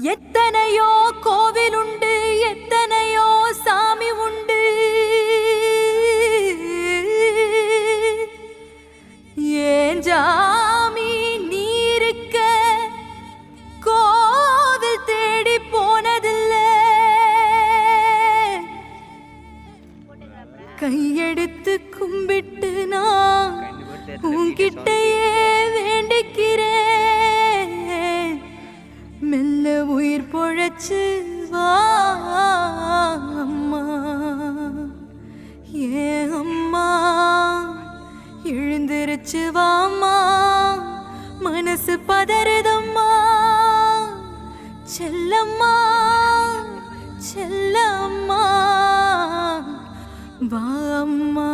எத்தனையோ கோவில் உண்டு, எத்தனையோ சாமி உண்டு. ஏன் ஜாமி நீருக்க கோவில் தேடி போனதில்லை. கையெடுத்து கும்பிட்டு நான் உன்கிட்டயே வேண்டிக்கிறேன். மெல்ல உயிர் பொழைச்சு வா அம்மா, ஏன் அம்மா எழுந்திருச்சு வாம்மா. மனசு பதறுதம்மா, செல்லம்மா செல்லம்மா வா அம்மா.